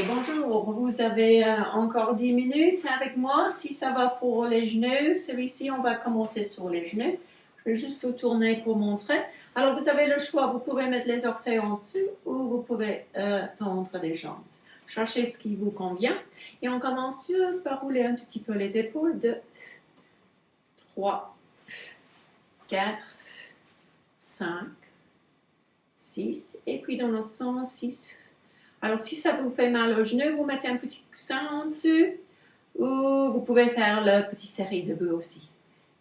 Bonjour, vous avez encore 10 minutes avec moi. Si ça va pour les genoux, celui-ci, on va commencer sur les genoux. Je vais juste vous tourner pour montrer. Alors, vous avez le choix, vous pouvez mettre les orteils en dessous ou vous pouvez tendre les jambes. Cherchez ce qui vous convient. Et on commence juste par rouler un tout petit peu les épaules. 2, 3, 4, 5, 6. Et puis dans l'autre sens, 6. Alors, si ça vous fait mal au genou, vous mettez un petit coussin en dessous ou vous pouvez faire le petit série debout aussi.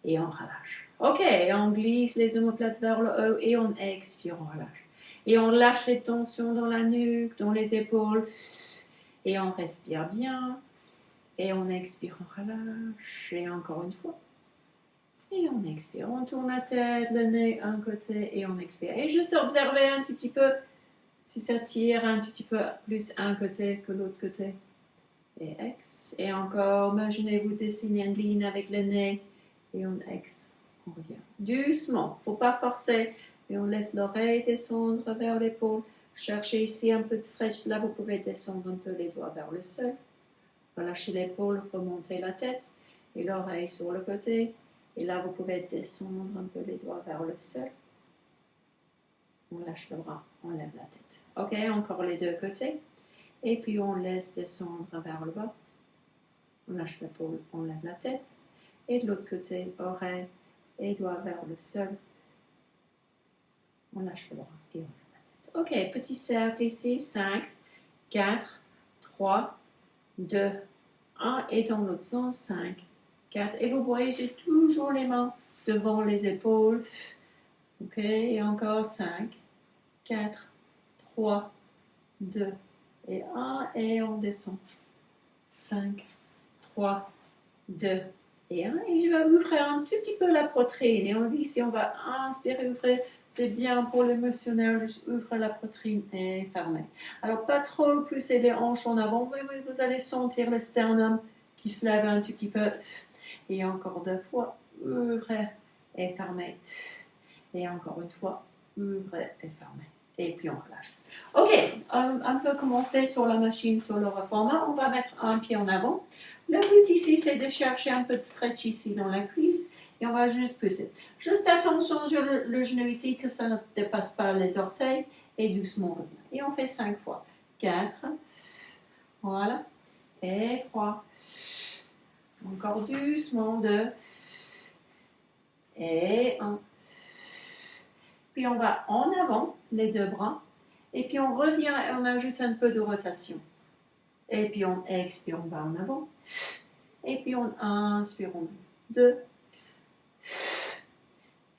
Et on relâche. OK, on glisse les omoplates vers le haut et on expire, on relâche. Et on lâche les tensions dans la nuque, dans les épaules. Et on respire bien. Et on expire, on relâche. Et encore une fois. Et on expire, on tourne la tête, le nez un côté et on expire. Et juste observer un tout petit peu si ça tire un tout petit peu plus un côté que l'autre côté. Et ex. Et encore, imaginez-vous dessiner une ligne avec le nez. Et on ex. On revient. Doucement. Il ne faut pas forcer. Et on laisse l'oreille descendre vers l'épaule. Cherchez ici un peu de stretch. Là, vous pouvez descendre un peu les doigts vers le sol. Relâchez l'épaule, remontez la tête. Et l'oreille sur le côté. Et là, vous pouvez descendre un peu les doigts vers le sol. On lâche le bras, on lève la tête. OK, encore les deux côtés. Et puis, on laisse descendre vers le bas. On lâche l'épaule, on lève la tête. Et de l'autre côté, oreille et doigts vers le sol. On lâche le bras et on lève la tête. OK, petit cercle ici. 5, 4, 3, 2, 1. Et dans l'autre sens, 5, 4. Et vous voyez, j'ai toujours les mains devant les épaules. OK, et encore 5, 4, 3, 2 et 1. Et on descend. 5, 3, 2 et 1. Et je vais ouvrir un tout petit peu la poitrine. Et on dit, si on va inspirer, ouvrir, c'est bien pour l'émotionnel. Juste ouvrir la poitrine et fermer. Alors, pas trop pousser les hanches en avant. Oui, vous allez sentir le sternum qui se lève un tout petit peu. Et encore 2 fois, ouvrez et fermez. Et encore une fois, ouvrez et fermez. Et puis on relâche. OK, un peu comme on fait sur la machine, sur le reformer, on va mettre un pied en avant. Le but ici, c'est de chercher un peu de stretch ici dans la cuisse. Et on va juste pousser. Juste attention sur le genou ici, que ça ne dépasse pas les orteils. Et doucement revient. Et on fait 5 fois. 4. Voilà. Et 3. Encore doucement, 2. Et 1. Puis on va en avant, les deux bras. Et puis on revient et on ajoute un peu de rotation. Et puis on expire, on va en avant. Et puis on inspire, on 2.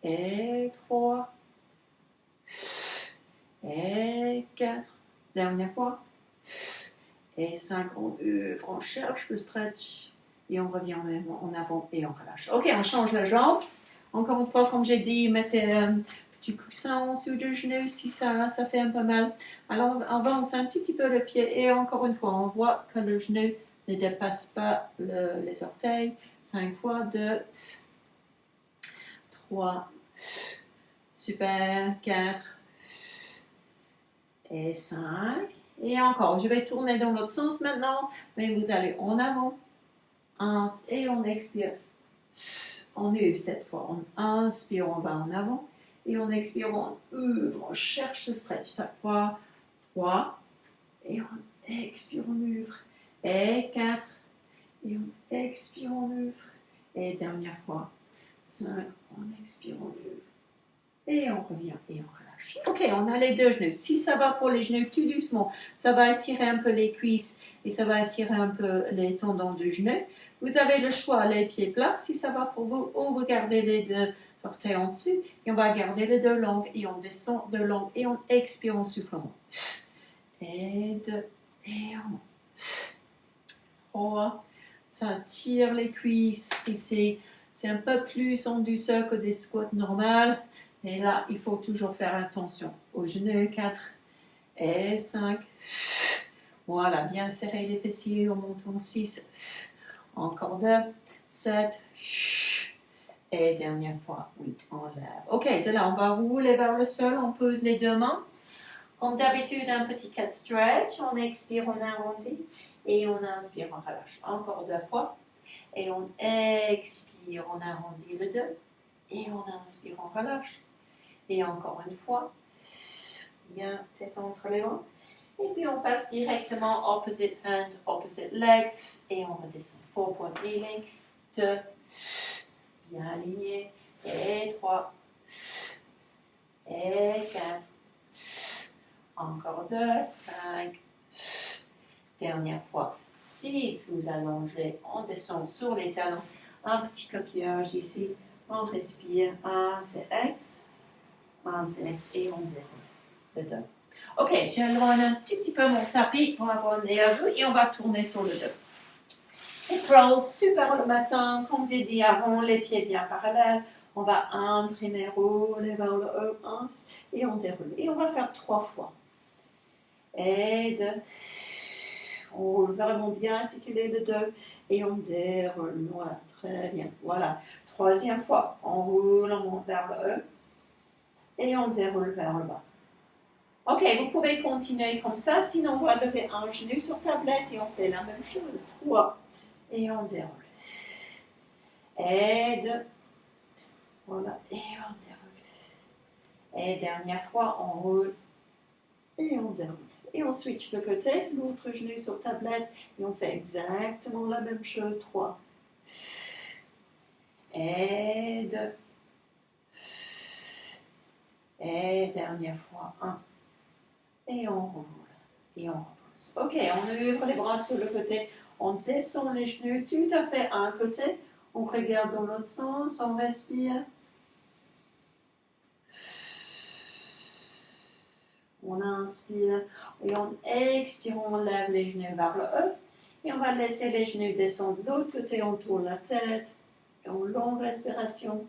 Et 3. Et 4. Dernière fois. Et 5, on ouvre, on cherche le stretch. Et on revient en avant et on relâche. OK, on change la jambe. Encore une fois, comme j'ai dit, mettez un petit coussin en dessous du genou si ça fait un peu mal. Alors, on avance un tout petit peu le pied. Et encore une fois, on voit que le genou ne dépasse pas les orteils. 5 fois, 2, 3, super, 4 et 5. Et encore, je vais tourner dans l'autre sens maintenant, mais vous allez en avant. Et on expire. On ouvre cette fois. On inspire, on va en avant. Et on expire, on ouvre. On cherche le stretch. Chaque fois, 3. Et on expire, on ouvre. Et 4. Et on expire, on ouvre. Et dernière fois, 5. On expire, on ouvre. Et on revient et on relâche. OK, on a les deux genoux. Si ça va pour les genoux, tout doucement, ça va étirer un peu les cuisses et ça va étirer un peu les tendons du genou. Vous avez le choix, les pieds plats, si ça va pour vous, ou vous gardez les deux orteils en dessus et on va garder les deux langues et on descend de langue et on expire en soufflant. Et 2, et 1. 3, ça tire les cuisses ici. C'est un peu plus en douceur que des squats normales. Et là, il faut toujours faire attention aux genoux. 4 et 5. Voilà, bien serrer les fessiers. On monte en 6. Encore 2. 7. Et dernière fois, 8. On lève. OK, de là, on va rouler vers le sol. On pose les deux mains. Comme d'habitude, un petit cat stretch. On expire, on arrondit. Et on inspire, on relâche. Encore 2 fois. Et on expire, on arrondit le dos. Et on inspire, on relâche. Et encore une fois. Bien, tête entre les mains. Et puis on passe directement opposite hand, opposite leg. Et on redescend. 4 point healing. 2. Bien aligné. Et 3. Et 4. Encore 2. 5. Dernière fois. 6. Vous allongez. On descend sur les talons. Un petit coquillage ici. On respire. 1, c'est ex. 1, c'est ex. Et on déroule le dos. Ok, j'éloigne un tout petit peu mon tapis pour avoir une meilleure vue et on va tourner sur le dos. Et crawl super le matin, comme j'ai dit avant, les pieds bien parallèles. On va imprimer, rouler vers le haut, et on déroule. Et on va faire 3 fois. Et 2. On roule vraiment bien, articuler le dos et on déroule. Voilà, très bien. Voilà. 3e fois, on roule, on monte vers le haut et on déroule vers le bas. Ok, vous pouvez continuer comme ça, sinon on va lever un genou sur tablette et on fait la même chose. 3. Et on déroule. Et 2. Voilà, et on déroule. Et dernière fois, on roule et on déroule. Et on switch le côté, l'autre genou sur tablette et on fait exactement la même chose. 3. Et 2. Et dernière fois, 1. Et on roule. Et on repose. Ok, on ouvre les bras sur le côté. On descend les genoux tout à fait à un côté. On regarde dans l'autre sens. On respire. On inspire. Et on expire. On lève les genoux vers le haut. Et on va laisser les genoux descendre de l'autre côté. On tourne la tête. Et on longue respiration.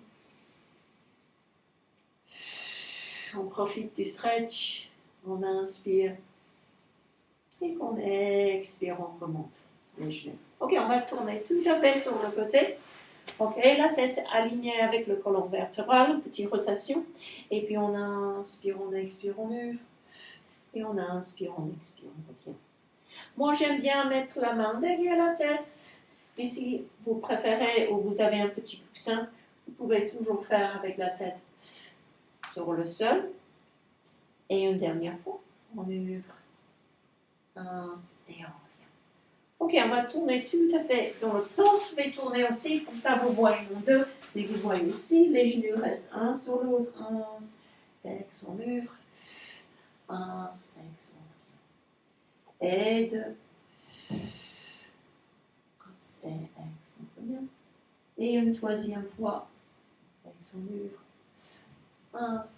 On profite du stretch. On inspire. Et qu'on expire, on remonte les genoux. Ok, on va tourner tout à fait sur le côté. Ok, la tête alignée avec le colonne vertébrale, petite rotation. Et puis on inspire, on expire, on ouvre. Et on inspire, on expire, on revient. Moi, j'aime bien mettre la main derrière la tête. Mais si vous préférez ou vous avez un petit coussin, vous pouvez toujours faire avec la tête sur le sol. Et une dernière fois, on ouvre. Et on revient. Ok, on va tourner tout à fait dans l'autre sens. Je vais tourner aussi, comme ça vous voyez mon dos, mais vous voyez aussi, les genoux restent un sur l'autre. Ex, on ouvre. Ex, on revient. Et 2. Et ex, on revient. Et une 3e fois. Ex, on ouvre.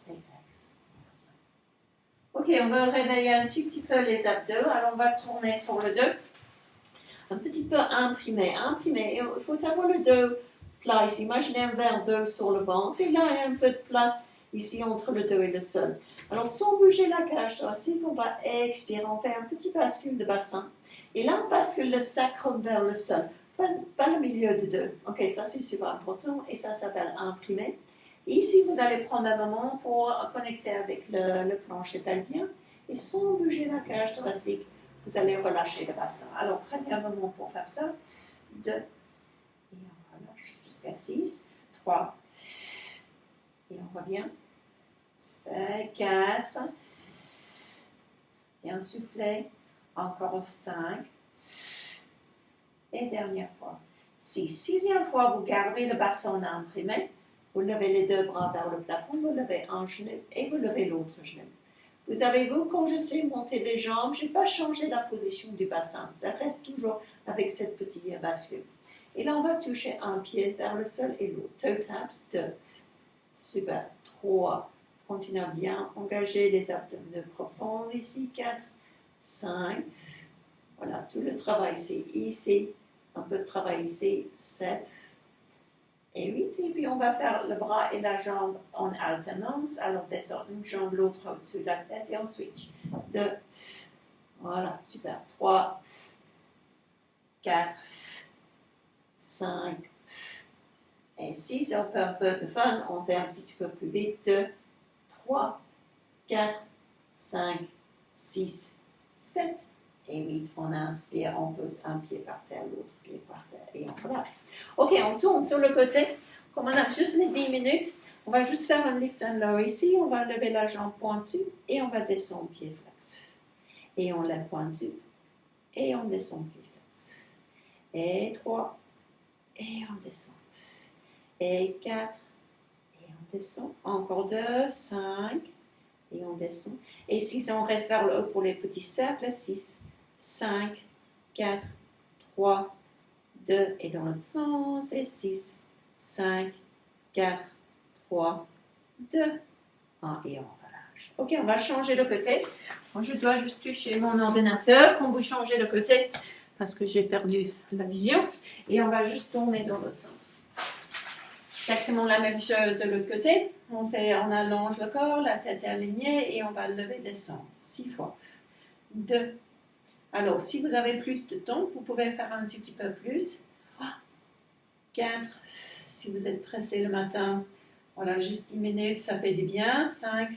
Et ex. Ok, on va réveiller un petit peu les abdos. Alors, on va tourner sur le dos. Un petit peu imprimer. Il faut avoir le dos plat ici. Imaginez un verre d'eau sur le ventre. Et là, il y a un peu de place ici entre le dos et le sol. Alors, sans bouger la cage thoracique, on va expirer. On fait un petit bascule de bassin. Et là, on bascule le sacrum vers le sol. Pas le milieu du dos. Ok, ça c'est super important. Et ça s'appelle imprimer. Et ici, vous allez prendre un moment pour connecter avec le plancher pelvien. Et sans bouger la cage thoracique, vous allez relâcher le bassin. Alors, prenez un moment pour faire ça. 2. Et on relâche jusqu'à 6. 3. Et on revient. 4. Bien soufflez. Encore 5. Et dernière fois. 6. 6e fois, vous gardez le bassin imprimé. Vous levez les 2 bras vers le plafond. Vous levez un genou et vous levez l'autre genou. Vous avez vu, quand je sais monter les jambes, je n'ai pas changé la position du bassin. Ça reste toujours avec cette petite bascule. Et là, on va toucher un pied vers le sol et l'autre. Toe taps, 2. Super. 3. Continuez à bien engager les abdominaux profonds ici. 4. 5. Voilà, tout le travail ici. Ici, un peu de travail ici. 7. Et 8, et puis on va faire le bras et la jambe en alternance. Alors, descend une jambe, l'autre au-dessus de la tête et on switch. 2, voilà, super. 3, 4, 5, et 6. On fait un peu de fun, on fait un petit peu plus vite. 2, 3, 4, 5, 6, 7 et 8. On inspire, on pose un pied par terre, l'autre pied par terre et on relâche. Ok, on tourne sur le côté. Comme on a juste les 10 minutes, on va juste faire un lift and low ici. On va lever la jambe pointue et on va descendre pied flex. Et on lève pointu et on descend pied flex. Et 3 et on descend. Et 4 et on descend. Encore 2, 5 et on descend. Et 6, on reste vers le haut pour les petits cercles. 6, 5, 4, 3, 2 et dans l'autre sens. Et 6, 5, 4, 3, 2, 1 et on relâche. Ok, on va changer le côté. Moi, je dois juste toucher mon ordinateur quand vous changez le côté parce que j'ai perdu la vision. Et on va juste tourner dans l'autre sens. Exactement la même chose de l'autre côté. On allonge le corps, la tête est alignée et on va lever, descendre 6 fois. 2. Alors, si vous avez plus de temps, vous pouvez faire un tout petit peu plus. 3, 4. Si vous êtes pressé le matin, voilà, juste 10 minutes, ça fait du bien. 5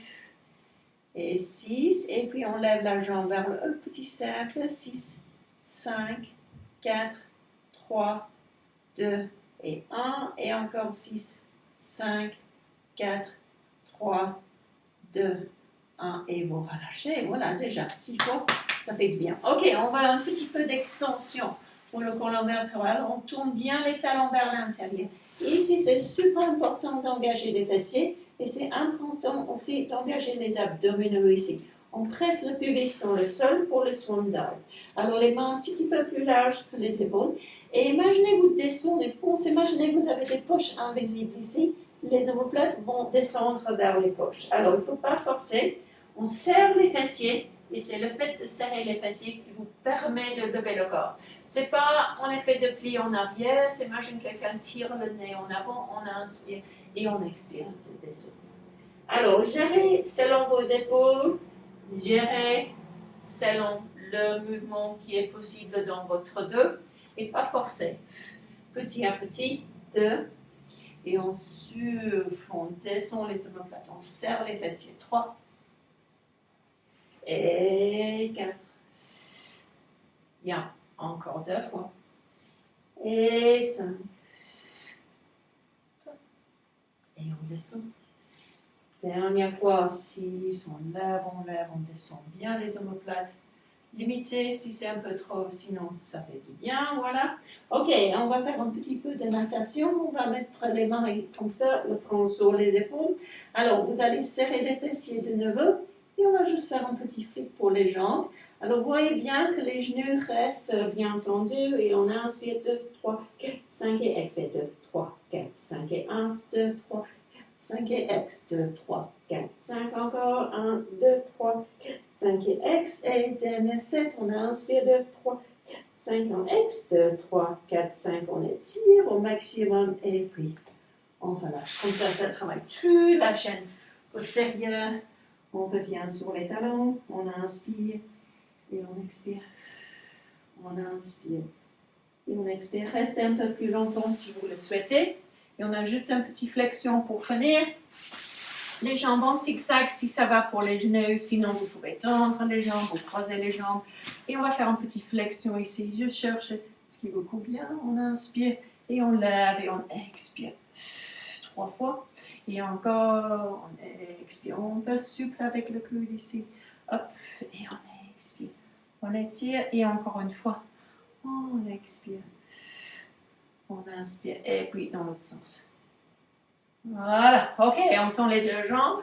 et 6. Et puis, on lève la jambe vers le petit cercle. 6, 5, 4, 3, 2 et 1. Et encore 6, 5, 4, 3, 2, 1. Et vous relâchez. Voilà, déjà, 6 fois, ça fait du bien. Ok, on va un petit peu d'extension pour le colonne vertébrale. On tourne bien les talons vers l'intérieur. Et ici, c'est super important d'engager les fessiers et c'est important aussi d'engager les abdominaux ici. On presse le pubis dans le sol pour le swan dive. Alors, les mains un petit peu plus larges que les épaules. Et imaginez-vous descendre les pouces. Imaginez vous avez des poches invisibles ici. Les omoplates vont descendre vers les poches. Alors, il ne faut pas forcer. On serre les fessiers. Et c'est le fait de serrer les fessiers qui vous permet de lever le corps. Ce n'est pas en effet de plier en arrière. C'est imagine quelqu'un tire le nez en avant, on inspire et on expire de descendre. Alors, gérez selon vos épaules, gérez selon le mouvement qui est possible dans votre dos et pas forcer. Petit à petit, 2 et on souffle, on descend les omoplates, on serre les fessiers, 3 et 4. Bien, encore 2 fois. Et 5. Et on descend. Dernière fois, 6. On lève, on descend bien les omoplates. Limitez si c'est un peu trop, sinon ça fait du bien, voilà. Ok, on va faire un petit peu de natation. On va mettre les mains comme ça, le front sur les épaules. Alors, vous allez serrer les fessiers de nouveau. Et on va juste faire un petit flip pour les jambes. Alors, vous voyez bien que les genoux restent bien tendus. Et on inspire 2, 3, 4, 5 et expire 2, 3, 4, 5 et 1, 2, 3, 4, 5 et ex, 2, 3, 4, 5 encore, 1, 2, 3, 4, 5 et ex. Et dernier 7, on inspire 2, 3, 4, 5 en ex, 2, 3, 4, 5, on étire au maximum. Et puis, on relâche. Comme ça travaille toute la chaîne postérieure. On revient sur les talons, on inspire et on expire. On inspire et on expire. Restez un peu plus longtemps si vous le souhaitez. Et on a juste une petite flexion pour finir. Les jambes en zigzag si ça va pour les genoux. Sinon, vous pouvez tendre les jambes, vous croisez les jambes. Et on va faire une petite flexion ici. Je cherche ce qui vous convient. On inspire et on lève et on expire. 3 fois. Et encore, on expire. On peut souple avec le coude ici. Hop, et on expire. On étire et encore une fois, on expire. On inspire et puis dans l'autre sens. Voilà, ok, on tend les 2 jambes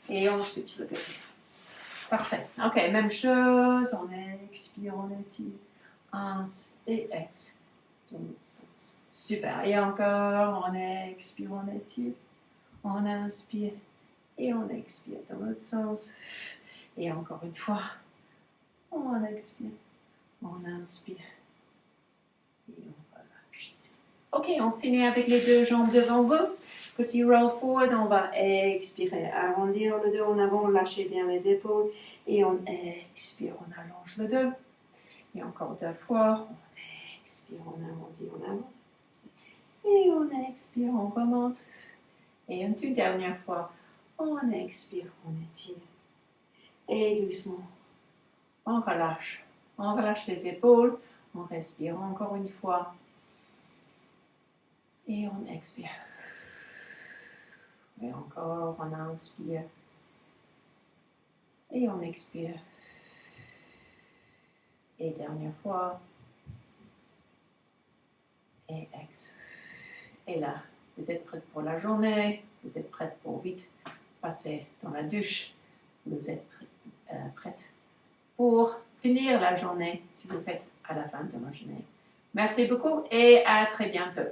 et on switch le côté. Parfait, ok, même chose, on expire, on étire. Ins et ex, dans l'autre sens. Super, et encore, on expire, on étire. On inspire et on expire dans l'autre sens. Et encore une fois, on expire, on inspire et on relâche ici. Ok, on finit avec les 2 jambes devant vous. Petit roll forward, on va expirer, arrondir le dos en avant, lâcher bien les épaules et on expire, on allonge le dos. Et encore 2 fois, on expire, on arrondit en avant. Et on expire, on remonte. Et une toute dernière fois, on expire, on étire. Et doucement, On relâche. On relâche les épaules. On respire encore une fois. Et on expire. Et encore, on inspire. Et on expire. Et dernière fois. Et expire. Et là, vous êtes prête pour la journée. Vous êtes prête pour vite passer dans la douche. Vous êtes prête pour finir la journée si vous faites à la fin de la journée. Merci beaucoup et à très bientôt.